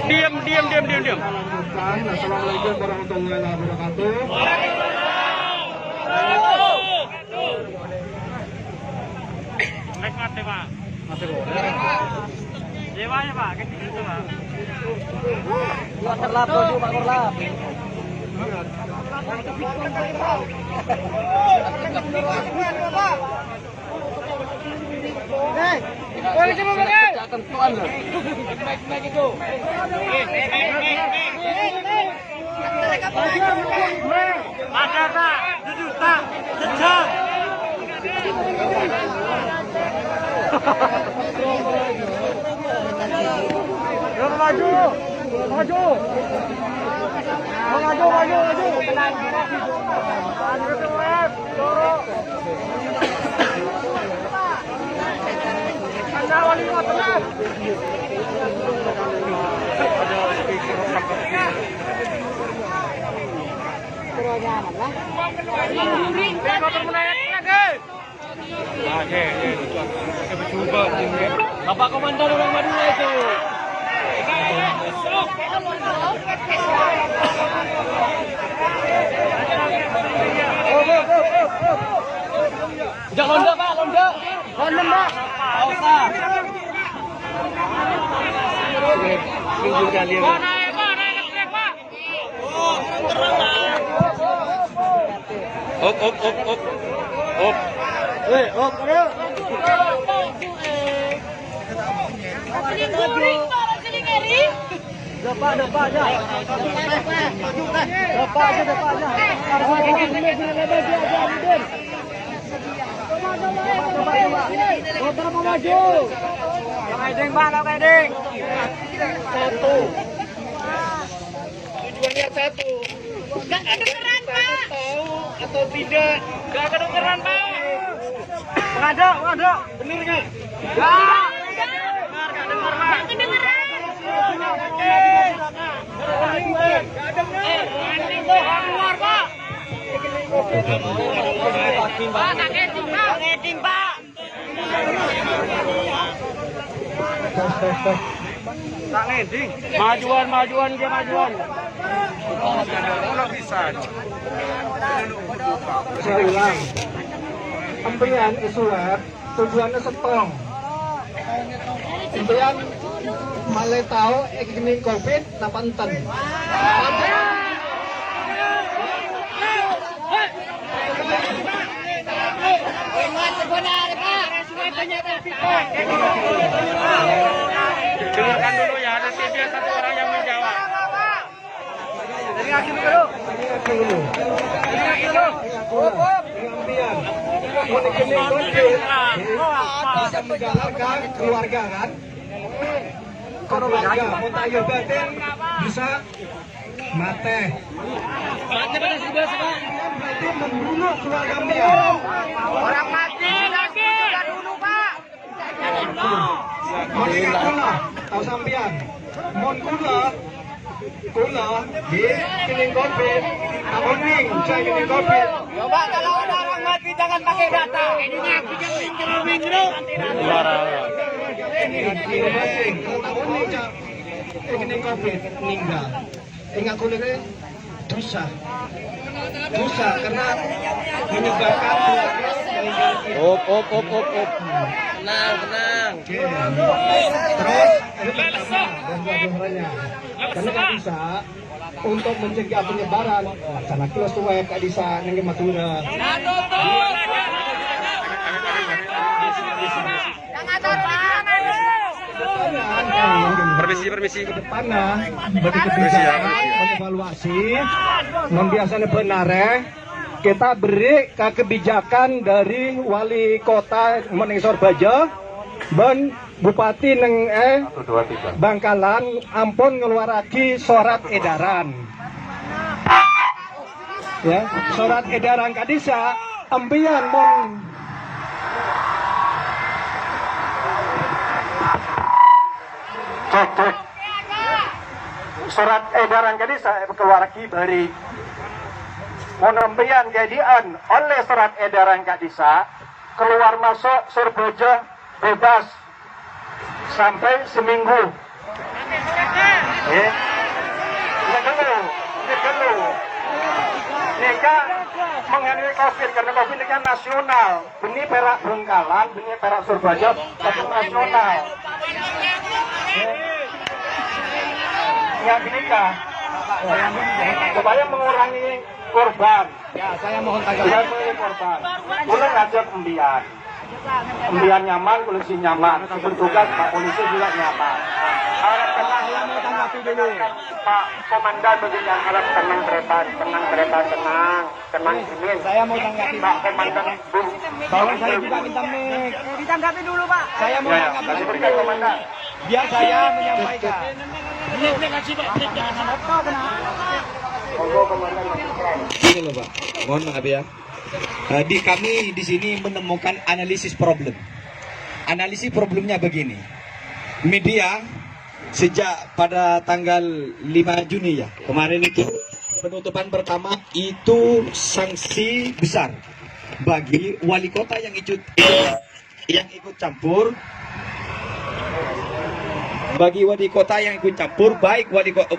Diam. Assalamualaikum warahmatullahi wabarakatuh. Mati Pak. Dewanya Pak, kecil itu Pak. Korlap tuju Pak Korlap. Boleh coba pakai. Tentuan loh. Naik itu. Ada Pak, juta, sejam. Maju. Bapak Komandan orang Madura itu. Jangan londa Pak, londa Pak. Usah. Tunjukkan dia. Op. Op, ayo. Depan aja. Mau maju. Keding Pak, keding. Satu. Tujuannya satu. Gak kedengeran Pak. Tahu atau tidak? Gak kedengeran Pak. Ada. Bener nggak? Gak kedengeran. Keluar Pak. Pak, ngeding Pak. Tak ngeding. Majuan dia majuan. Kalau bisa. Saya ulang. Empian isulat tujuannya setong. Empian malai tahu ini COVID napanten. Dengarkan dulu ya, ada TV satu orang yang menjawab. Dengarkan dulu. Empian. Ini COVID bisa menggalarkan keluarga kan? Keluarga, mau tayo batin bisa mate. Mati pada sebelah Pak. Berarti membunuh keluarga Empian. Orang mati lagi. Gak dulu Pak. Kula, tahu sampean. Mon kula di kening COVID, aboning saya kening COVID. Coba kalau ada orang mati jangan pakai data. Ini aku jangan Kening COVID meninggal. Ingat kulitnya dosa karena menyebabkan keluarga meninggal. Op. Tenang. Terus ini pertama dan dua-duanya. Karena nggak bisa untuk mencegah penyebaran laksana kilos tuwek nggak bisa nengge Madura. Permisi. Depannya bagi kebijakan mengevaluasi non biasanya benar kita beri ke kebijakan dari wali kota Meningsor Baja ben Bupati neng Bangkalan ampun ngeluaraki surat edaran ya surat edaran kadisa empian mon cek surat edaran kadisa keluaraki dari monompian kejadian oleh surat edaran kadisa keluar masuk Surbojo bebas sampai seminggu. COVID karena COVID ini kan nasional. Ini Perak Bengkalan, ini Perak Surabaya, tapi nasional. Yang ini kah? Supaya mengurangi korban. Ya, saya mohon Supaya mengurangi korban. Boleh ngajak umbian. Umbian nyaman, polisi nyaman. Bertugas Pak Polisi juga nyaman. Harap tenang. Saya mau tanggapi dulu. Pak Komandan begini, harap tenang Trepan, tenang Simin. Saya mau tanggapi. Pak Komandan Bung. Bahwa saya juga minta mic. Ditanggapi dulu, Pak. Saya mau Ya, tanggapi kasih dulu. berikan Komandan. Biar saya menyampaikan. Monggo Komandan. Ini loh Pak, mohon maaf ya. Di kami di sini menemukan analisis problem. Analisis problemnya begini. Media sejak pada tanggal 5 Juni ya kemarin itu penutupan pertama itu sanksi besar bagi wali kota yang ikut campur. Bagi wali kota yang ikut campur, baik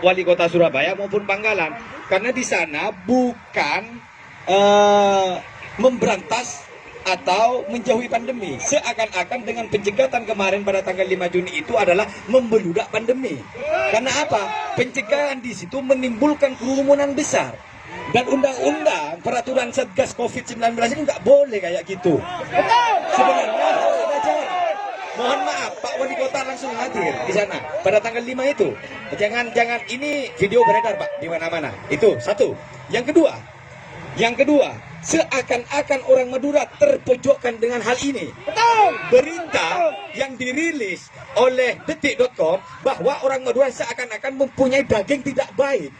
wali kota Surabaya maupun Bangkalan, karena di sana bukan memberantas atau menjauhi pandemi. Seakan-akan dengan pencegatan kemarin pada tanggal 5 Juni itu adalah membeludak pandemi. Karena apa? Pencegahan di situ menimbulkan kerumunan besar. Dan undang-undang peraturan Satgas COVID-19 ini nggak boleh kayak gitu. Sebenarnya harus ada cara. Mohon maaf, Pak Wali Kota langsung hadir di sana pada tanggal 5 itu. Jangan ini video beredar Pak di mana-mana. Itu satu. Yang kedua, seakan-akan orang Madura terpojokkan dengan hal ini. Berita yang dirilis oleh detik.com bahwa orang Madura seakan-akan mempunyai daging tidak baik.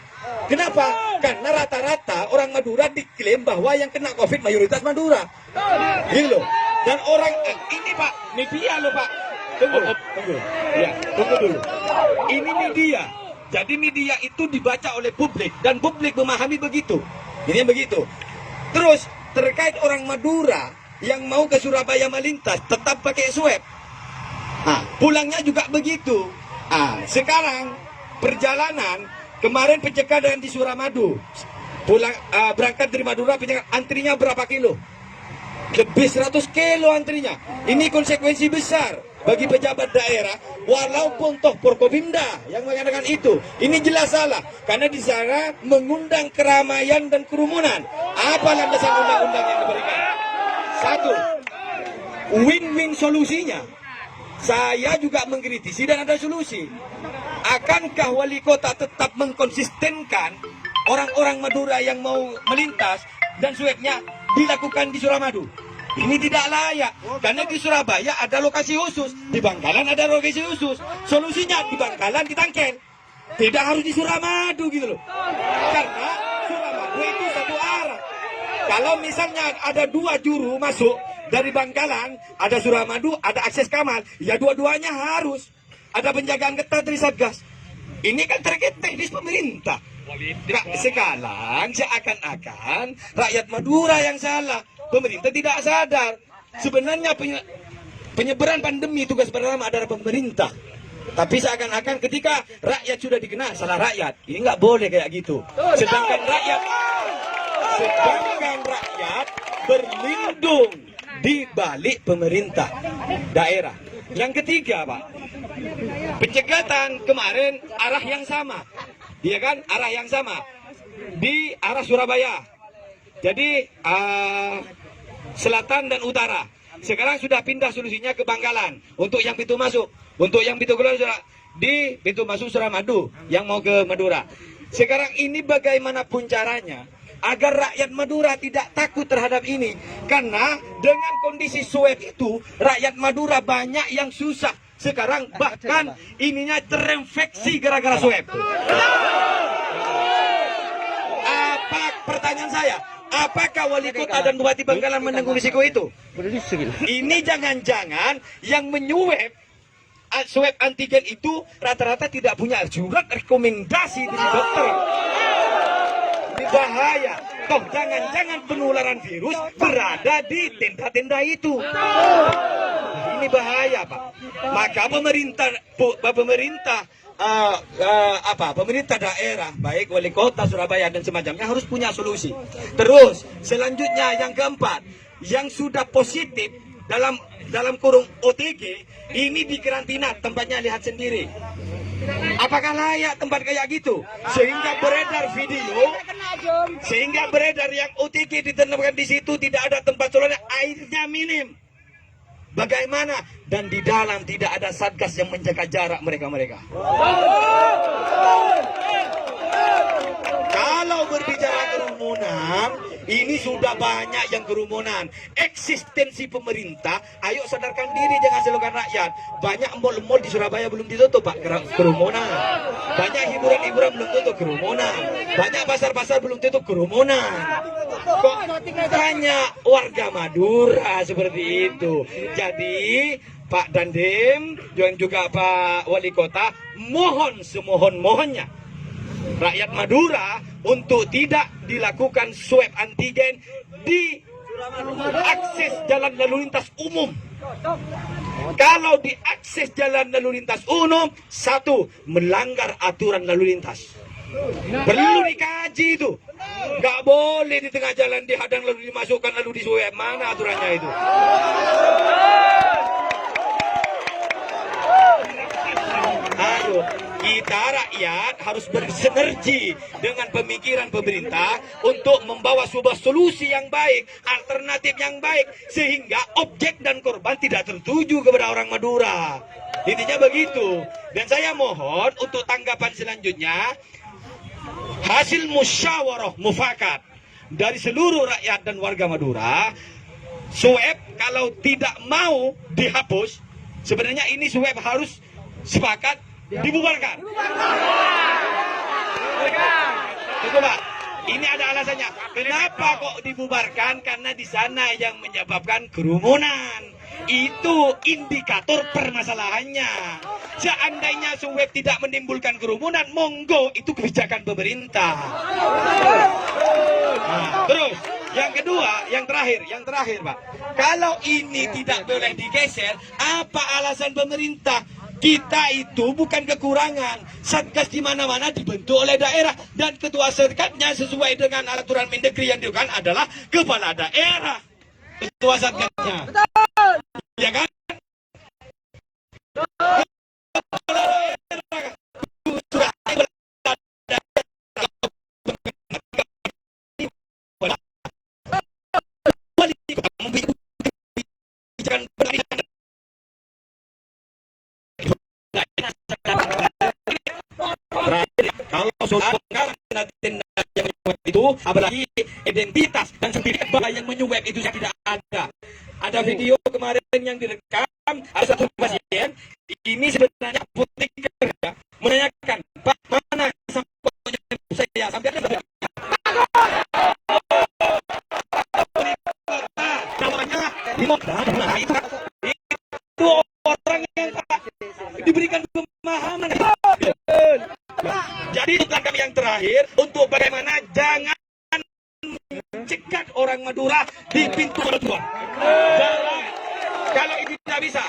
Kenapa? Karena rata-rata orang Madura diklaim bahwa yang kena COVID mayoritas Madura. Gitu loh. Dan orang ini Pak, media loh Pak. Tunggu. Ya, tunggu dulu. Ini media. Jadi media itu dibaca oleh publik dan publik memahami begitu. Ini begitu. Terus terkait orang Madura yang mau ke Surabaya melintas tetap pakai swab. Pulangnya juga begitu. Sekarang perjalanan kemarin pencekalan di Suramadu. Pulang berangkat dari Madura antrinya berapa kilo? Lebih 100 kilo antrinya. Ini konsekuensi besar bagi pejabat daerah, walaupun toh Forkopimda yang mengatakan itu. Ini jelas salah, karena di sana mengundang keramaian dan kerumunan. Apa landasan undang-undang yang diberikan? Satu, win-win solusinya. Saya juga mengkritisi dan ada solusi. Akankah wali kota tetap mengkonsistenkan orang-orang Madura yang mau melintas dan swabnya dilakukan di Suramadu? Ini tidak layak, karena di Surabaya ada lokasi khusus, di Bangkalan ada lokasi khusus. Solusinya di Bangkalan ditangkel, tidak harus di Suramadu gitu loh. Karena Suramadu itu satu arah. Kalau misalnya ada dua juru masuk dari Bangkalan, ada Suramadu, ada akses Kamal, ya dua-duanya harus ada penjagaan ketat dari Satgas. Ini kan terkait teknis pemerintah. Sekarang seakan-akan rakyat Madura yang salah. Pemerintah tidak sadar. Sebenarnya penyebaran pandemi tugas pertama adalah pemerintah. Tapi seakan-akan ketika rakyat sudah dikenal salah rakyat. Ini nggak boleh kayak gitu. Sedangkan rakyat berlindung di balik pemerintah daerah. Yang ketiga, Pak, pencegatan kemarin arah yang sama. Dia kan arah yang sama di arah Surabaya. Jadi selatan dan utara. Sekarang sudah pindah solusinya ke Bangkalan untuk yang pintu masuk. Untuk yang pintu keluar sudah di pintu masuk Suramadu yang mau ke Madura. Sekarang ini bagaimanapun caranya agar rakyat Madura tidak takut terhadap ini. Karena dengan kondisi swab itu rakyat Madura banyak yang susah. Sekarang bahkan ininya terinfeksi gara-gara swab. Pertanyaan saya, apakah wali kota dan bupati Bangkalan menanggung risiko itu? Ini jangan-jangan yang menyuap swab antigen itu rata-rata tidak punya surat rekomendasi dari dokter. Ini bahaya. Toh jangan-jangan penularan virus berada di tenda-tenda itu. Ini bahaya, Pak. Maka pemerintah pemerintah daerah, baik wali kota Surabaya dan semacamnya harus punya solusi. Terus selanjutnya yang keempat, yang sudah positif dalam kurung OTG ini dikarantina, tempatnya lihat sendiri. Apakah layak tempat kayak gitu? Sehingga beredar yang OTG ditempatkan di situ, tidak ada tempat solusi, airnya minim. Bagaimana? Dan di dalam tidak ada satgas yang menjaga jarak mereka-mereka. Kalau berbicara kerumunan, ini sudah banyak yang kerumunan. Eksistensi pemerintah, ayo sadarkan diri, jangan selukan rakyat. Banyak mall-mall di Surabaya belum ditutup, Pak, kerumunan. Banyak hiburan-hiburan belum tutup, kerumunan. Banyak pasar-pasar belum tutup, kerumunan. Kok banyak warga Madura seperti itu. Jadi Pak Dandim dan juga Pak Wali Kota mohon semohon-mohonnya rakyat Madura untuk tidak dilakukan swab antigen di akses jalan lalu lintas umum. Kalau di akses jalan lalu lintas umum, satu, melanggar aturan lalu lintas. Perlu dikaji itu. Nggak boleh di tengah jalan dihadang lalu dimasukkan lalu diswab. Mana aturannya itu? Ayo, kita rakyat harus bersinergi dengan pemikiran pemerintah untuk membawa sebuah solusi yang baik, alternatif yang baik, sehingga objek dan korban tidak tertuju kepada orang Madura. Intinya begitu. Dan saya mohon untuk tanggapan selanjutnya, hasil musyawarah mufakat dari seluruh rakyat dan warga Madura, swab kalau tidak mau dihapus, sebenarnya ini swab harus sepakat dibubarkan. Itu Pak, ini ada alasannya. Kenapa kok dibubarkan? Karena di sana yang menyebabkan kerumunan. Itu indikator permasalahannya. Seandainya swab tidak menimbulkan kerumunan, monggo, itu kebijakan pemerintah. Nah, terus yang kedua, yang terakhir Pak. Kalau ini tidak boleh digeser, apa alasan pemerintah? Kita itu bukan kekurangan. Satgas di mana-mana dibentuk oleh daerah, dan ketua satgasnya sesuai dengan aturan Mendagri yang dilakukan adalah kepala daerah. Ketua satgasnya. Ya kan? Kepala daerah. Kalau soal yang itu, apalagi identitas dan sertifikat yang menyuap itu tidak ada. Ada video kemarin yang direkam, ada satu pasien ini sebenarnya apoteker ya, menanyakan, Pak, mana sampelnya saya sampai ada namanya itu orang yang diberikan pemahaman. Jadi tugas kami yang terakhir untuk bagaimana jangan mencegat orang Madura di pintu keluar. Kalau itu tidak bisa,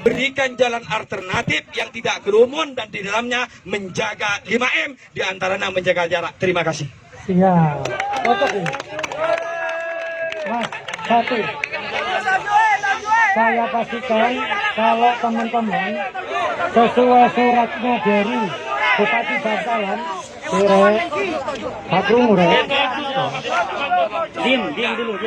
berikan jalan alternatif yang tidak kerumun dan di dalamnya menjaga 5M, di antaranya menjaga jarak. Terima kasih. Siap. Mas, satu. Saya pastikan kalau teman-teman sesuai suratnya dari Bupati Bangkalan, Pak Krungu, diam dulu.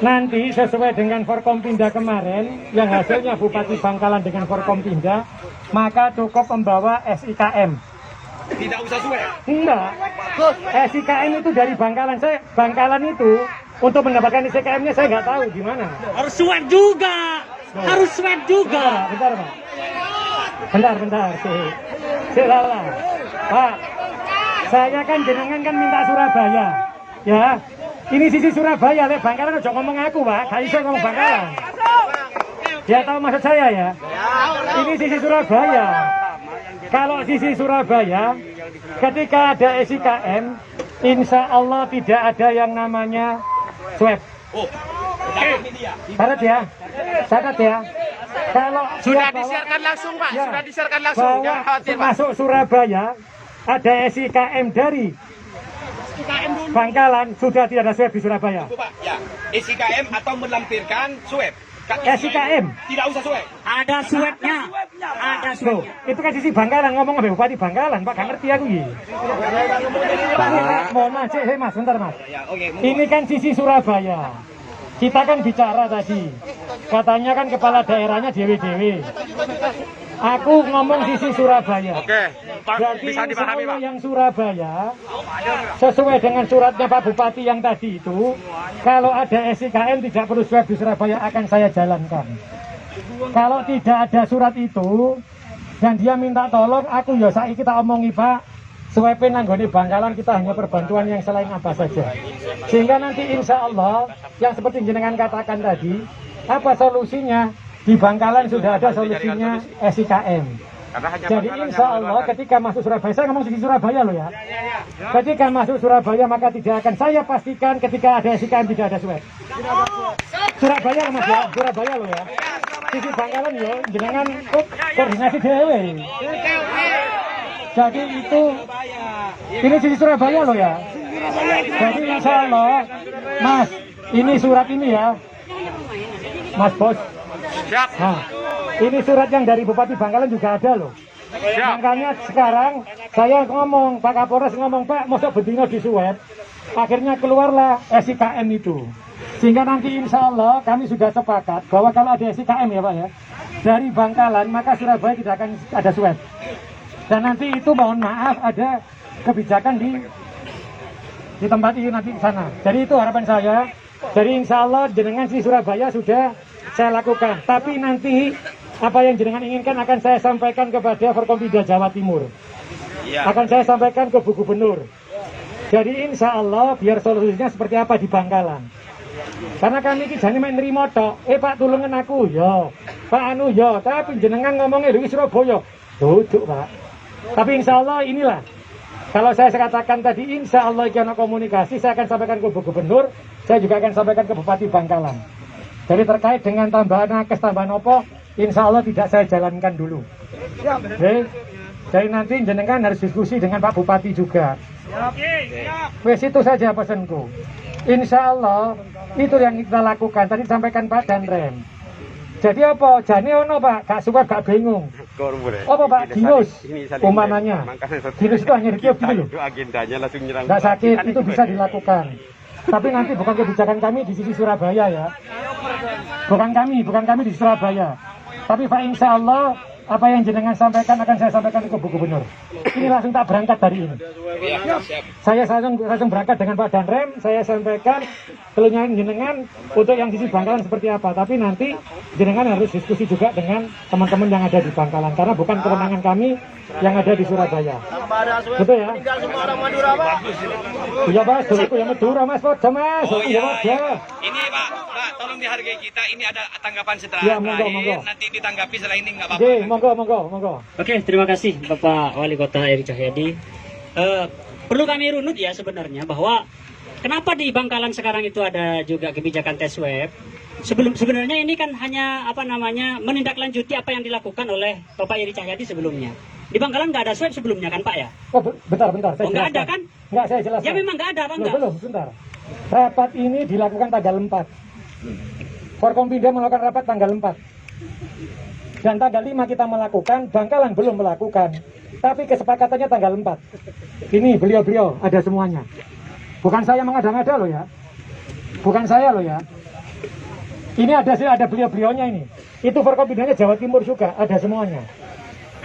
Nanti sesuai dengan Forkompinda kemarin, yang hasilnya Bupati Bangkalan dengan Forkompinda, maka cukup membawa SIKM. Tidak usah swab. Enggak. SIKM itu dari Bangkalan. Bangkalan itu untuk mendapatkan SIKM-nya saya nggak tahu gimana. Harus swab juga. Harus swab juga. Bentar, Pak. Bentar. Silahkan. Pak, saya kan jenengan kan minta Surabaya. Ya. Ini sisi Surabaya, Lek Bangkalan aja ngomong aku, Pak. Gak bisa ngomong Bangkalan. Dia tahu maksud saya ya? Ini sisi Surabaya. Kalau sisi Surabaya, ketika ada SIKM, insya Allah tidak ada yang namanya swab. Catat ya. Kalau Sudah dia bawa- disiarkan langsung, Pak. Ya, Sudah disiarkan langsung. bahwa Jangan khawatir, Pak. masuk Surabaya ada SIKM dari Bangkalan, sudah tidak ada swab di Surabaya. Itu Pak, ya. SIKM atau melampirkan swab. SIKM. Tidak usah swab. Ada swabnya. Ada Loh, itu kan sisi Bangkalan, ngomong sama Bupati Bangkalan, Pak, gak ngerti aku ini. Mohon maaf, Mas, bentar Mas. Ya, oke. Ini kan sisi Surabaya. Kita kan bicara tadi, katanya kan kepala daerahnya dewe-dewe. Aku ngomong sisi Surabaya. Oke, Pak, Berarti bisa insya dipahami, Allah Pak. yang Surabaya, sesuai dengan suratnya Pak Bupati yang tadi itu, kalau ada SIKM tidak perlu swab di Surabaya akan saya jalankan. Kalau tidak ada surat itu, dan dia minta tolong, aku ya saiki kita omongi Pak, swabin nanggone Bangkalan kita hanya perbantuan yang selain apa saja. Sehingga nanti insya Allah, yang seperti jenengan katakan tadi, apa solusinya? Di Bangkalan sudah ada solusinya SIKM. Karena hanya Jadi Bangkalan insya yang Allah mengeluarkan. ketika masuk Surabaya, saya ngomong di Surabaya loh ya. Ketika masuk Surabaya maka tidak akan saya pastikan ketika ada SIKM tidak ada swab. Surabaya loh Mas ya, Surabaya loh ya. Sisi Bangkalan ya, jenengan koordinasi dewe. Jadi itu, ini sisi Surabaya loh ya. Jadi insya Allah, Mas, ini surat ini ya, Mas Bos. Siap. Nah, ini surat yang dari Bupati Bangkalan juga ada loh. Siap. Makanya sekarang saya ngomong, Pak Kapolres ngomong, Pak, masa bedino di swab. Akhirnya keluarlah SIKM itu. Sehingga nanti insya Allah kami sudah sepakat bahwa kalau ada SIKM ya Pak ya, dari Bangkalan maka Surabaya tidak akan ada swab. Dan nanti itu mohon maaf ada kebijakan di tempat ini nanti di sana. Jadi itu harapan saya. Jadi insya Allah jenengan di Surabaya sudah saya lakukan. Tapi nanti apa yang jenengan inginkan akan saya sampaikan kepada Forkompinda Jawa Timur. Akan saya sampaikan ke Bu Gubernur. Jadi insya Allah biar solusinya seperti apa di Bangkalan. Karena kami ini jane main nerima tok. Pak tulungan aku yo. Pak anu yo. Tapi jenengan ngomongnya di Surabaya. Duduk Pak. Tapi insya Allah inilah. Kalau saya katakan tadi insya Allah karena komunikasi saya akan sampaikan ke Bu Gubernur. Saya juga akan sampaikan ke Bupati Bangkalan. Jadi terkait dengan tambahan nakes, tambahan apa, insya Allah tidak saya jalankan dulu. Oke. Jadi nanti jenengan harus diskusi dengan Pak Bupati juga. Wes itu saja pesanku. Insya Allah itu yang kita lakukan. Tadi disampaikan Pak Danrem. Jadi apa? Jane ono Pak, gak suka gak bingung. Apa Pak? Dinus umpamanya. Dinus itu hanya ditiup gitu loh. Agendanya langsung nyerang. Nggak sakit, itu bisa dilakukan. Tapi nanti bukan kebijakan kami di sisi Surabaya ya. Bukan kami di Surabaya. Tapi Pak insya Allah apa yang jenengan sampaikan akan saya sampaikan ke Bu Gubernur. Ini langsung tak berangkat dari ini. Saya langsung berangkat dengan Pak Danrem. Saya sampaikan keluhan jenengan untuk yang sisi Bangkalan seperti apa. Tapi nanti jenengan harus diskusi juga dengan teman-teman yang ada di Bangkalan. Karena bukan kewenangan kami yang ada di Surabaya. Betul ya? Iya Mas, dulu yang Madura Mas, Podo Mas. Oh Iya, iya. Ini Pak, tolong dihargai kita. Ini ada tanggapan setelah Ya, monggo, terakhir. monggo. Nanti ditanggapi setelah ini nggak apa-apa. Oke, monggo. Oke, terima kasih Bapak Wali Kota Eri Cahyadi. Perlu kami runut ya sebenarnya bahwa kenapa di Bangkalan sekarang itu ada juga kebijakan tes swab. Sebenarnya ini kan hanya menindaklanjuti apa yang dilakukan oleh Bapak Eri Cahyadi sebelumnya. Di Bangkalan nggak ada swab sebelumnya kan Pak ya? Oh, bentar, saya Oh, nggak ada jelaskan. kan? Nggak, saya jelaskan. Ya memang nggak ada apa enggak? Belum, bentar. Rapat ini dilakukan tanggal 4. Forkompinda melakukan rapat tanggal 4. Dan tanggal 5 kita melakukan, Bangkalan belum melakukan. Tapi kesepakatannya tanggal 4. Ini beliau-beliau ada semuanya. Bukan saya mengada-ngada loh ya. Bukan saya loh ya. Ini ada beliau-beliaunya ini. Itu Forkompindanya Jawa Timur juga, ada semuanya.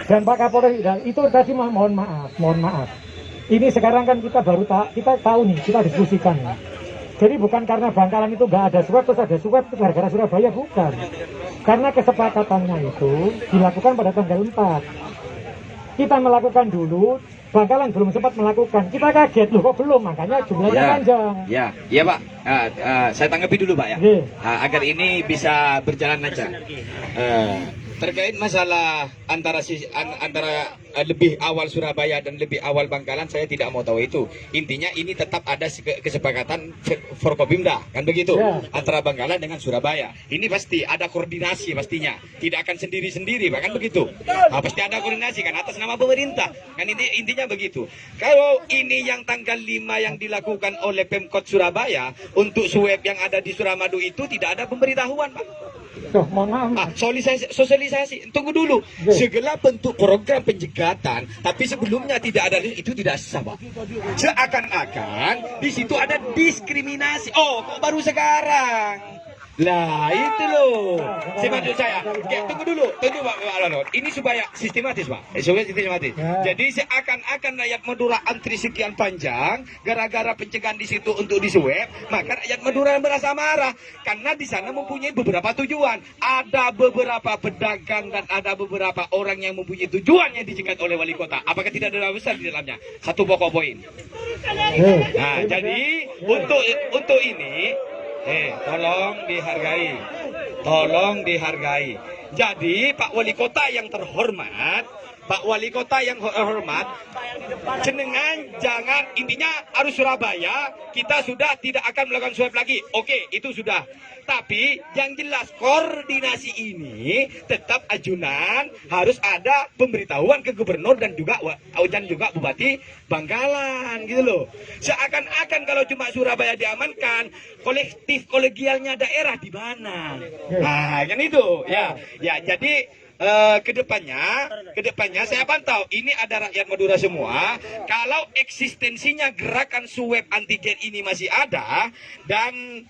Dan Pak Kapolres, dan itu tadi mohon maaf. Ini sekarang kan kita baru kita tahu nih, kita diskusikan. Jadi bukan karena Bangkalan itu nggak ada swab terus ada swab itu gara-gara Surabaya, bukan. Karena kesepakatannya itu dilakukan pada tanggal 4. Kita melakukan dulu, Bangkalan belum sempat melakukan. Kita kaget loh kok belum, makanya jumlahnya panjang. Ya Pak. Saya tanggapi dulu Pak ya. Oke. Agar ini bisa berjalan aja. Terkait masalah antara lebih awal Surabaya dan lebih awal Bangkalan, saya tidak mau tahu itu. Intinya ini tetap ada kesepakatan Forkopimda, kan begitu? Ya. Antara Bangkalan dengan Surabaya. Ini pasti ada koordinasi pastinya. Tidak akan sendiri-sendiri, bahkan begitu. Nah, pasti ada koordinasi kan atas nama pemerintah. Kan intinya begitu. Kalau ini yang tanggal 5 yang dilakukan oleh Pemkot Surabaya untuk swab yang ada di Suramadu itu tidak ada pemberitahuan, Pak. Tuh, mohon maaf. Sosialisasi. Tunggu dulu. Segala bentuk program penjegatan, tapi sebelumnya tidak ada, itu tidak sah, Pak. Seakan-akan di situ ada diskriminasi. Oh, kok baru sekarang? Lah itu loh. Maksud saya, tunggu dulu, Pak. Ini supaya sistematis, Pak. Supaya sistematis. Jadi seakan-akan rakyat Madura antri sekian panjang gara-gara pencegahan di situ untuk disuap, maka rakyat Madura merasa marah karena di sana mempunyai beberapa tujuan. Ada beberapa pedagang dan ada beberapa orang yang mempunyai tujuan yang dicegat oleh wali kota. Apakah tidak ada besar di dalamnya? Satu pokok poin. Nah, jadi untuk ini tolong dihargai. Jadi Pak Wali Kota yang terhormat, jenengan jangan, intinya harus Surabaya, kita sudah tidak akan melakukan swab lagi. Oke, itu sudah. Tapi yang jelas koordinasi ini tetap ajunan harus ada pemberitahuan ke gubernur dan juga Bupati Bangkalan gitu loh. Seakan-akan kalau cuma Surabaya diamankan, kolektif kolegialnya daerah di mana? Nah, kan itu. Ya, jadi kedepannya saya pantau ini ada rakyat Madura semua. Kalau eksistensinya gerakan swab antigen ini masih ada dan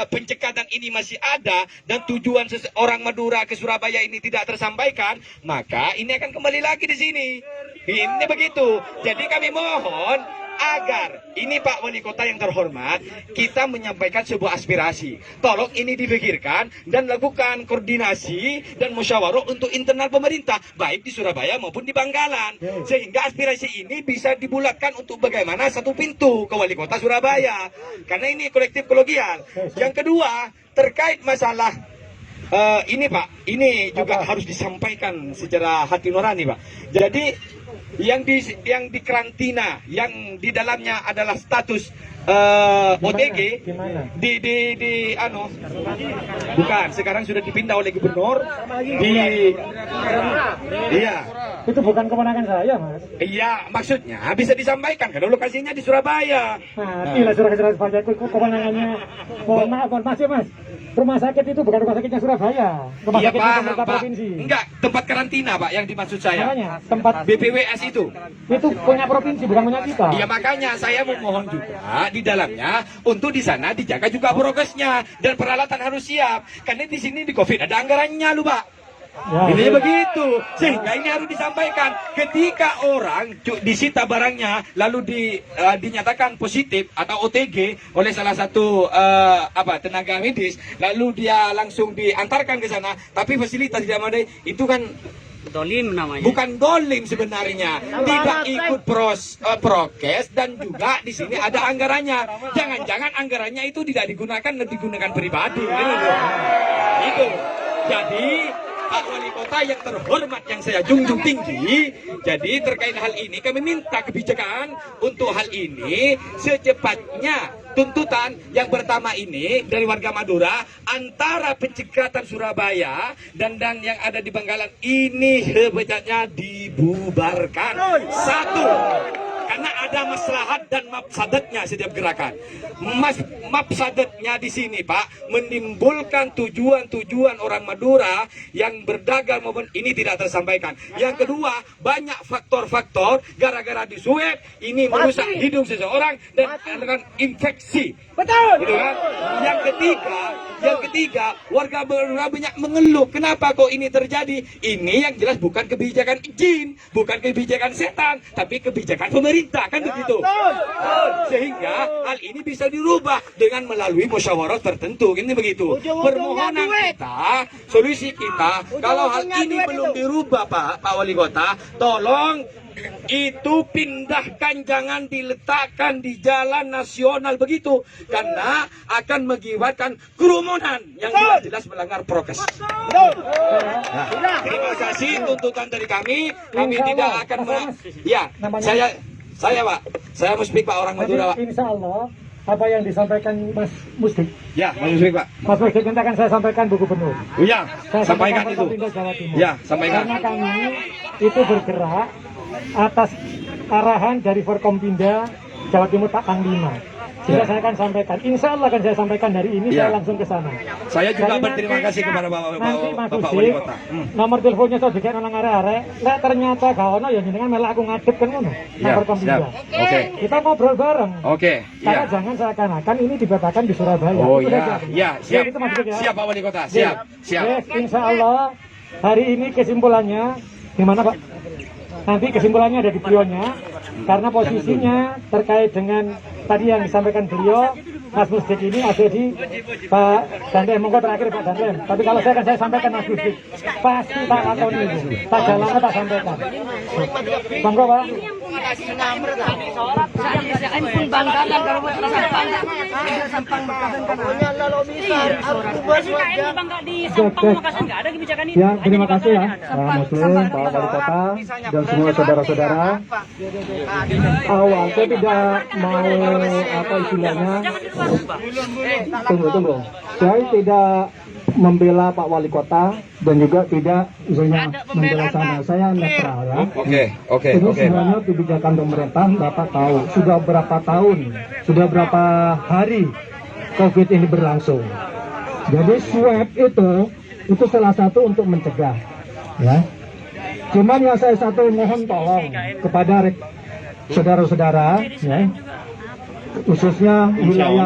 pencekatan ini masih ada dan tujuan seseorang Madura ke Surabaya ini tidak tersampaikan, maka ini akan kembali lagi di sini. Ini begitu. Jadi kami mohon agar ini Pak Wali Kota yang terhormat, kita menyampaikan sebuah aspirasi. Tolong ini dipikirkan dan lakukan koordinasi dan musyawarah untuk internal pemerintah, baik di Surabaya maupun di Bangkalan. Sehingga aspirasi ini bisa dibulatkan untuk bagaimana satu pintu ke Wali Kota Surabaya. Karena ini kolektif kolegial. Yang kedua, terkait masalah ini Pak, ini juga harus disampaikan secara hati nurani Pak. Jadi yang di karantina, yang di dalamnya adalah status OTG bukan, sekarang sudah dipindah oleh gubernur Itu bukan kewenangan saya, Mas. Iya, maksudnya bisa disampaikan karena lokasinya di Surabaya. Matilah Surabaya itu kewenangannya. Mohon maaf, Mas. Rumah sakit itu bukan rumah sakitnya Surabaya. Rumah Iya, sakit Pak. provinsi. Enggak, tempat karantina, Pak, yang dimaksud saya. Makanya, tempat BPWS itu punya provinsi, bukan punya kita. Iya, makanya saya memohon juga di dalamnya untuk di sana dijaga juga prokesnya dan peralatan harus siap. Karena di sini di Covid ada anggarannya, lu, Pak. Ini begitu, sehingga ini harus disampaikan. Ketika orang disita barangnya lalu dinyatakan positif atau OTG oleh salah satu tenaga medis, lalu dia langsung diantarkan ke sana, tapi fasilitas tidak memadai, itu kan dolim namanya. Bukan dolim sebenarnya, tidak ikut prokes dan juga di sini ada anggarannya. Jangan-jangan anggarannya itu tidak digunakan, lebih digunakan pribadi. Itu. Jadi Pak Wali Kota yang terhormat yang saya junjung tinggi, jadi terkait hal ini kami minta kebijakan untuk hal ini secepatnya. Tuntutan yang pertama ini dari warga Madura, antara pencekatan Surabaya dan yang ada di Bangkalan ini sebenarnya dibubarkan. Satu, karena ada maslahat dan mafsadatnya setiap gerakan. Mafsadatnya di sini, Pak, menimbulkan tujuan-tujuan orang Madura yang berdagang maupun ini tidak tersampaikan. Yang kedua, banyak faktor-faktor gara-gara disuap ini merusak hidung seseorang dan akan infeksi. Betul. Gitu kan? Yang ketiga, warga Madura banyak mengeluh. Kenapa kok ini terjadi? Ini yang jelas bukan kebijakan jin, bukan kebijakan setan, tapi kebijakan pemerintah. Kan Kan begitu. Sehingga hal ini bisa dirubah dengan melalui musyawarah tertentu. Ini begitu. Permohonan kita, solusi kita, kalau hal ini belum dirubah Pak Wali Kota, tolong itu pindahkan, jangan diletakkan di jalan nasional begitu, karena akan mengakibatkan kerumunan yang jelas melanggar prokes. Nah, terima kasih tuntutan dari kami tidak akan saya Pak, saya Musbik Pak, orang Madura Pak. Insya Allah apa yang disampaikan Mas Musdik. Ya, Mas Musbik Pak. Mas Musdik nanti akan saya sampaikan Bu Gubernur. Ya, Saya sampaikan itu. Kapolda Jawa Timur. Ya, sampaikan. Karena kami itu bergerak atas arahan dari Forkompinda Jawa Timur Pak Panglima. Sehingga saya akan sampaikan, insya Allah akan saya sampaikan dari ini, saya langsung ke sana. Saya juga Jadi berterima nanti- kasih kepada Bapak Mas Wali Musdik, Kota. nomor teleponnya saya juga nang arek-arek. Lek ternyata gak ono ya jenengan malah aku ngadep kan ngono. Nang Forkompinda. Oke. Kita ngobrol bareng. Oke, Karena iya. jangan seakan-akan ini dibatalkan di Surabaya. Oh Itu iya, aja. iya, siap. Itu Mas Musdik ya. Siap Pak Wali Kota, siap. Yes, insya Allah hari ini kesimpulannya gimana Pak? Nanti kesimpulannya ada di beliaunya, karena posisinya terkait dengan tadi yang disampaikan beliau, Mas Musdik ini ada di Pak Dandem. Monggo terakhir Pak Dandem. Tapi kalau saya sampaikan Mas Musdik, pasti tak lakoni itu. Tak jalannya tak sampaikan. Monggo Pak. Saya pun banggakan kalau buat sampang pokoknya kalau bisa Ya, terima kasih ya Pak Muslim, Pak Wali Kota, dan semua saudara-saudara. Awal saya tidak mau apa istilahnya, tunggu. Saya tidak membela Pak Wali Kota dan juga tidak misalnya membela sana. Saya netral ya. Oke. Ini sebenarnya kebijakan pemerintah, Bapak tahu sudah berapa tahun, sudah berapa hari COVID ini berlangsung. Jadi swab itu salah satu untuk mencegah, ya. Cuman yang saya satu mohon tolong kepada saudara-saudara, ya, khususnya wilayah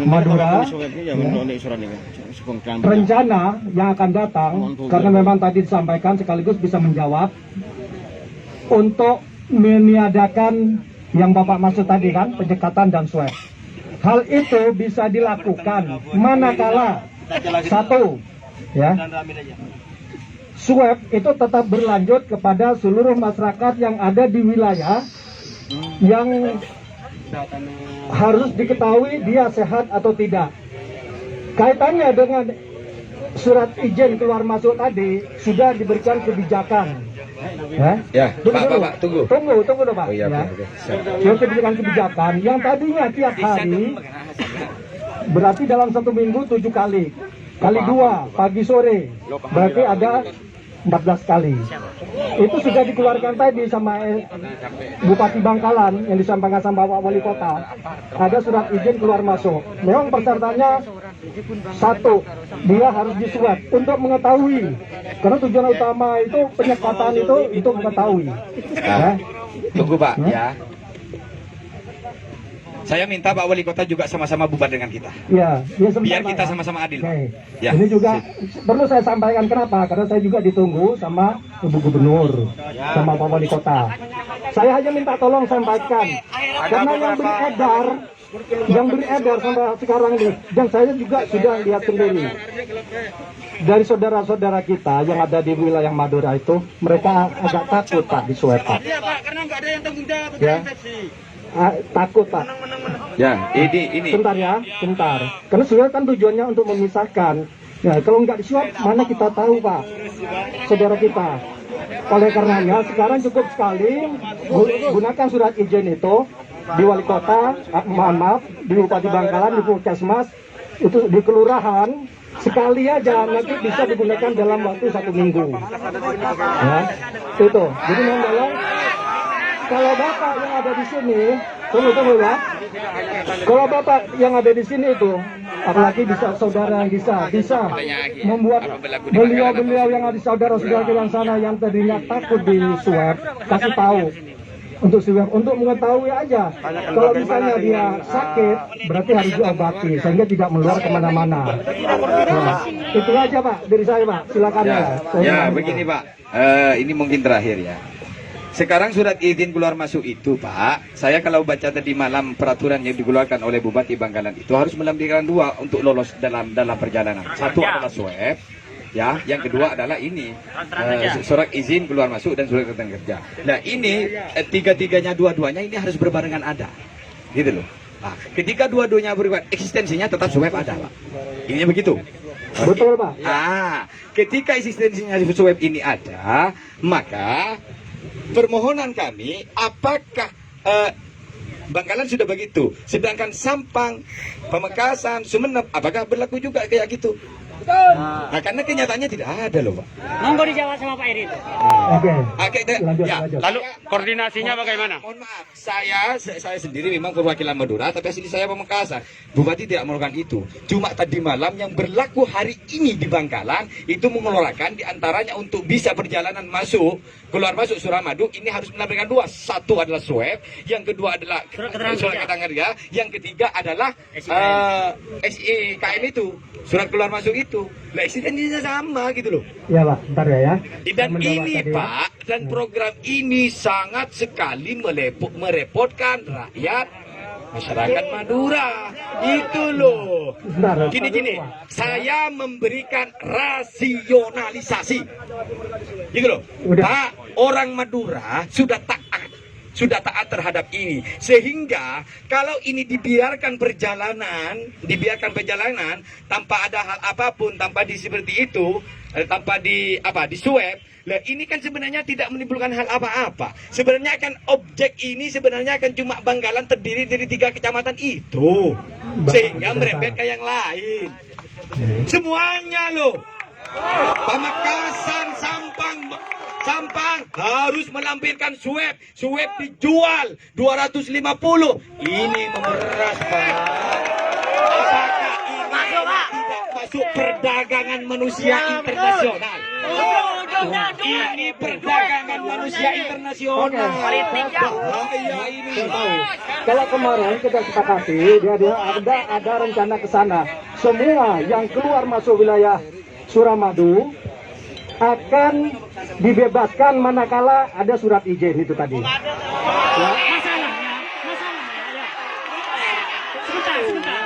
Madura, ya, rencana yang akan datang, karena memang tadi disampaikan sekaligus bisa menjawab untuk meniadakan yang Bapak maksud tadi kan, penyekatan dan swab. Hal itu bisa dilakukan manakala satu, ya, swab itu tetap berlanjut kepada seluruh masyarakat yang ada di wilayah yang harus diketahui dia sehat atau tidak. Kaitannya dengan surat izin keluar masuk tadi sudah diberikan kebijakan. Ya, Pak, tunggu. Tunggu dong Pak. Oh iya, ya. oke, siap. Yang kebijakan yang tadinya tiap hari berarti dalam 1 minggu 7 kali. Kali 2 pagi sore berarti ada 14 kali. Itu sudah dikeluarkan tadi sama Bupati Bangkalan yang disampaikan sama Pak Wali Kota. Ada surat izin keluar masuk. Memang persyaratannya satu, dia harus diswab untuk mengetahui. Karena tujuan utama itu penyekatan itu mengetahui. Ya. Tunggu Pak, ya. Saya minta Pak Wali Kota juga sama-sama bubar dengan kita. Ya, sebentar, Biar Pak, kita ya. sama-sama adil. Oke. Ya. Ini juga perlu saya sampaikan kenapa? Karena saya juga ditunggu sama Ibu Gubernur, sama Pak Wali Kota. Saya hanya minta tolong sampaikan, karena yang beredar sampai sekarang ini, dan saya juga sudah lihat sendiri dari saudara-saudara kita yang ada di wilayah Madura itu, mereka agak takut Pak di swab Pak. Iya Pak, karena nggak ada yang tanggung jawab Ya. Takut Pak. Ya, ini. Bentar ya, bentar. Karena sebenarnya kan tujuannya untuk memisahkan. Ya, kalau nggak disuap, mana kita tahu Pak, saudara kita. Oleh karenanya, sekarang cukup sekali gunakan surat izin itu di Wali Kota, maaf, di Bupati Bangkalan, di Puskesmas, itu di kelurahan, sekali aja nanti bisa digunakan dalam waktu 1 minggu. Ya, itu. Jadi mohon kalau Bapak yang ada di sini, tunggu ya. Kalau Bapak yang ada di sini itu, apalagi bisa saudara yang bisa membuat beliau yang ada saudara-saudara di sana yang tadinya takut di swab, kasih tahu untuk swab, untuk mengetahui aja. Kalau misalnya dia sakit, berarti harus diobati sehingga tidak menular kemana-mana. Nah, itu aja Pak dari saya Pak, silakan Ya, begini Pak. Ini mungkin terakhir ya. Sekarang surat izin keluar masuk itu, Pak, saya kalau baca tadi malam peraturan yang dikeluarkan oleh Bupati Bangkalan itu harus melampirkan 2 untuk lolos dalam perjalanan. Satu adalah swab, ya, yang kedua adalah ini surat izin keluar masuk dan surat keterangan kerja. Nah ini tiga-tiganya dua-duanya ini harus berbarengan ada, gitu loh. Nah, ketika dua-duanya berbarengan, eksistensinya tetap swab ada, Pak. Ini begitu. Betul, Pak. Ketika eksistensinya swab ini ada, maka permohonan kami, apakah Bangkalan sudah begitu, sedangkan Sampang, Pamekasan, Sumeneb, apakah berlaku juga kayak gitu? Nah, karena kenyataannya tidak ada loh, Pak. Monggo dijawab sama Pak Eri. Oke. Lanjut. Lalu koordinasinya bagaimana? Mohon maaf, saya sendiri memang perwakilan Madura, tapi asli saya Pamekasan. Bupati tidak melakukan itu. Cuma tadi malam yang berlaku hari ini di Bangkalan itu mengeluarkan diantaranya untuk bisa perjalanan keluar masuk Suramadu ini harus menampilkan 2. Satu adalah swab, yang kedua adalah surat keterangan kerja, yang ketiga adalah SIKM itu, surat keluar masuk itu. Lah eksistensinya sama gitu loh. Ya, Pak. Bentar ya. Dan ini, Pak, dan program ini sangat sekali merepotkan rakyat masyarakat Madura. Itu loh. Gini, saya memberikan rasionalisasi. Gitu loh. Pak, orang Madura sudah taat terhadap ini, sehingga kalau ini dibiarkan perjalanan tanpa ada hal apapun, tanpa seperti itu, tanpa di swab, lah ini kan sebenarnya tidak menimbulkan hal apa-apa. Sebenarnya kan objek ini sebenarnya kan cuma Bangkalan terdiri dari 3 kecamatan itu, sehingga merembet ke yang lain. Semuanya loh, Pamekasan, Sampang harus melampirkan swab dijual 250. Ini memeras, Pak. Apakah ini tidak masuk perdagangan manusia internasional? Ini perdagangan manusia internasional. Bahaya ini. Kalau kemarin kita sepakati, dia ada rencana ke sana. Semua yang keluar masuk wilayah Suramadu akan dibebaskan manakala ada surat izin itu tadi. Ya. Masalahnya, sebentar.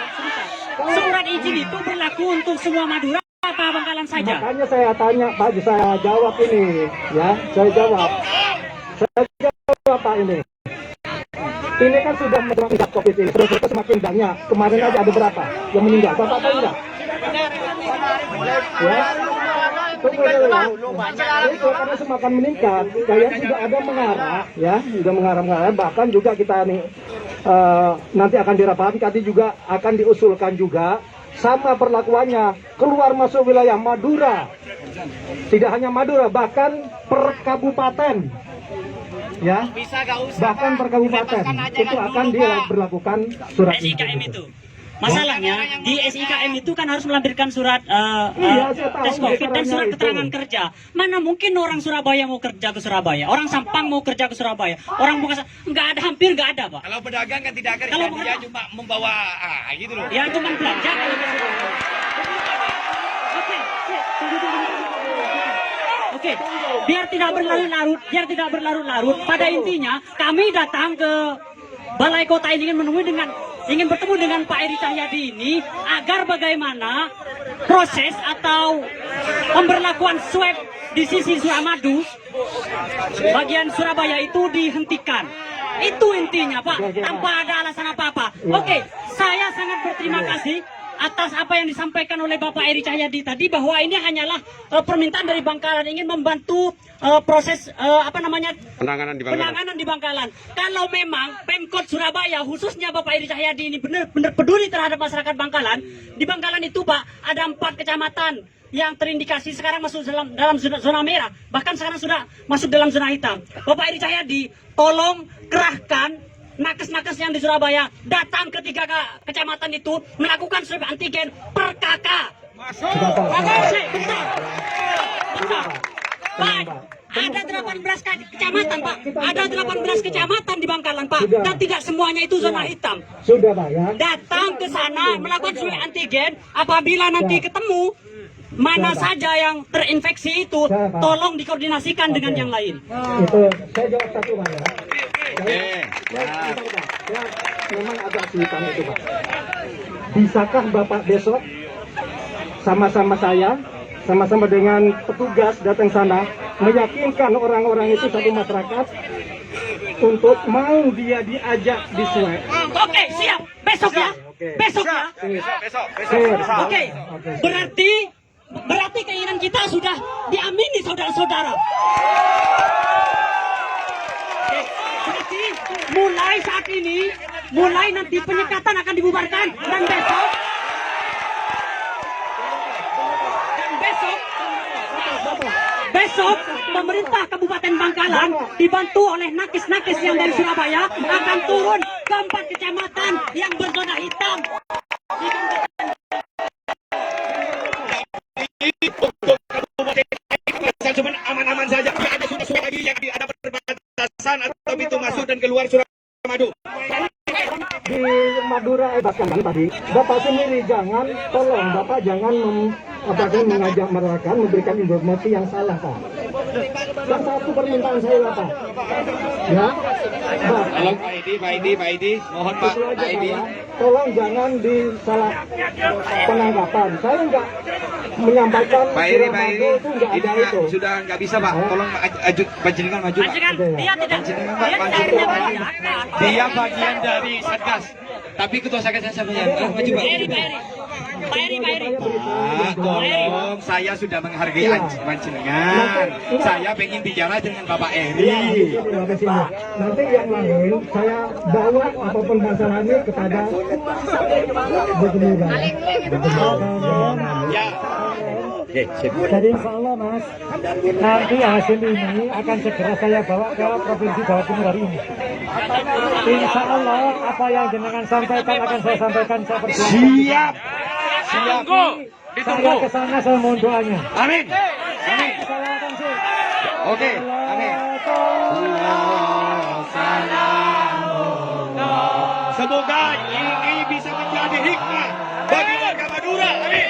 Surat izin itu berlaku untuk semua Madura apa Bangkalan saja? Makanya saya tanya, Pak, saya jawab ini, ya, saya jawab Pak ini. Ini kan sudah menjelang COVID ini, terus semakin banyak. Kemarin aja ada berapa yang meninggal? Bapak tahu enggak? Ya. Itu karena semakin meningkat, kayaknya sudah ada mengarah, ya, sudah mengarah. Bahkan juga kita nih nanti akan dirapatkan, nanti juga akan diusulkan juga sama perlakuannya keluar masuk wilayah Madura, tidak hanya Madura, bahkan per kabupaten, ya, bahkan per kabupaten itu akan diberlakukan surat SIKM itu. Masalahnya di SIKM itu kan harus melampirkan surat tes COVID dan surat keterangan kerja. Mana mungkin orang Surabaya mau kerja ke Surabaya, orang Sampang mau kerja ke Surabaya, orang Pamekasan hampir nggak ada, Pak. Kalau pedagang kan tidak kerja, dia cuma membawa gitu loh. Ya cuma belanja. Oke, biar tidak berlarut-larut. Pada intinya kami datang ke Balai Kota ini ingin bertemu dengan Pak Eri Cahyadi ini agar bagaimana proses atau pemberlakuan swab di sisi Suramadu bagian Surabaya itu dihentikan. Itu intinya, Pak, tanpa ada alasan apa-apa. Oke, saya sangat berterima kasih atas apa yang disampaikan oleh Bapak Eri Cahyadi tadi, bahwa ini hanyalah permintaan dari Bangkalan ingin membantu proses penanganan di Bangkalan. Kalau memang Pemkot Surabaya khususnya Bapak Eri Cahyadi ini benar-benar peduli terhadap masyarakat Bangkalan, di Bangkalan itu, Pak, ada 4 kecamatan yang terindikasi sekarang masuk dalam zona merah, bahkan sekarang sudah masuk dalam zona hitam. Bapak Eri Cahyadi, tolong kerahkan nakes-nakes yang di Surabaya datang ke 3 kecamatan itu melakukan swab antigen per kakak. Pak, ada 18 kecamatan, Pak. Ada 18 kecamatan di Bangkalan, Pak. Dan tidak semuanya itu zona hitam. Sudah, Pak, ya. Datang ke sana melakukan swab antigen. Apabila nanti ketemu mana Siapa? saja yang terinfeksi itu Siapa? tolong dikoordinasikan dengan Oke. yang lain. Itu saya jawab satu Pak ya. Ya, memang agak kesulitan itu Pak. Bisakah Bapak besok sama-sama saya, sama-sama dengan petugas datang sana, meyakinkan orang-orang itu satu masyarakat untuk mau dia diajak di swab? Oke, siap. Besok ya. Oke. Besok ya. Sip. Oke. Berarti keinginan kita sudah diamini saudara-saudara. Oke. Berarti mulai saat ini, mulai nanti penyekatan akan dibubarkan dan besok pemerintah Kabupaten Bangkalan dibantu oleh nakes-nakes yang dari Surabaya akan turun ke 4 kecamatan yang berzona hitam. Cuma aman-aman saja. Ada sudah lagi yang ada perbatasan atau pintu masuk dan keluar Suramadu. Di Madura bahkan tadi Bapak sendiri tolong Bapak jangan mengajak masyarakat memberikan informasi yang salah Pak. Dan satu permintaan saya Bapak, ya Pak, Halo Pak Edi, mohon Pak itu aja, Pak Edi. Pak. Tolong jangan disalah penangkapan. Saya enggak menyampaikan Pak Edi, Suramadu itu enggak ini ada itu. sudah nggak bisa Pak. Tolong panjenengan maju Pak. Dia tidak Dia bagian dari Satgas. Tapi ketua Satgas siapa yang maju Pak? Pak Eri. Pak, tolong, saya sudah menghargai panjenengan. Saya pengen bicara dengan Bapak Eri. Pak, nanti yang lain saya bawa apapun masalahnya kepada Gubernur. Ya. Jadi insya Allah Mas, nanti hasil ini akan segera saya bawa ke Provinsi Jawa Timur hari ini. Insya Allah apa yang jenengan sampaikan akan saya sampaikan, saya perjuangkan. Siap. Saya kesana, saya mohon doanya. Amin. Oke, amin. Semoga ini bisa menjadi hikmah bagi warga Madura. Amin.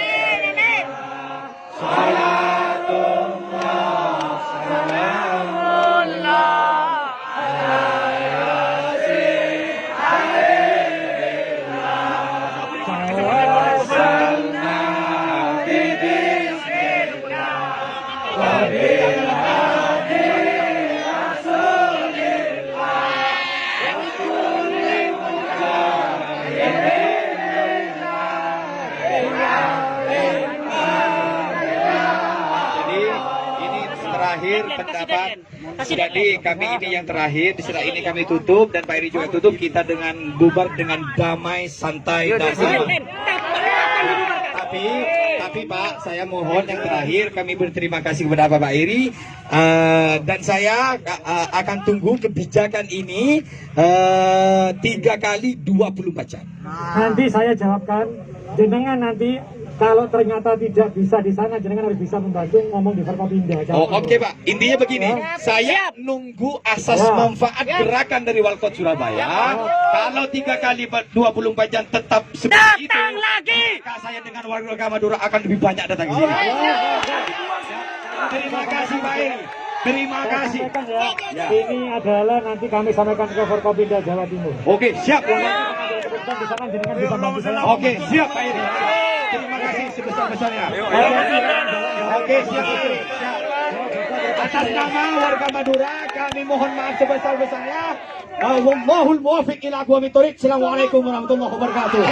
Terakhir pendapat. Jadi kami ini yang terakhir, setelah ini kami tutup dan Pak Eri juga tutup, kita dengan bubar dengan damai, santai dan aman. Tapi Pak, saya mohon yang terakhir kami berterima kasih kepada Pak Eri dan saya akan tunggu kebijakan ini 3 kali 24 jam. Nanti saya jawabkan, jenengan nanti kalau ternyata tidak bisa di sana, jenengan harus bisa membantu ngomong di Forkopimda. Oh, oke Pak, intinya begini, saya nunggu asas manfaat gerakan dari Walkot Surabaya. Kalau 3 kali 24 jam tetap seperti itu, maka saya dengan warga Madura akan lebih banyak datang ke sini. Terima kasih Pak Eri. Terima kasih. Ya. Ini adalah nanti kami sampaikan ke Forkopimda Jawa Timur. Oke, siap. Di sana jenengan bisa bantu saya. Oke, siap Pak Eri. Terima kasih sebesar-besarnya. Oke, siap. Atas nama warga Madura, kami mohon maaf sebesar-besarnya. Wallahul muwaffiq ila aqwamit thoriq. Assalamualaikum warahmatullahi wabarakatuh.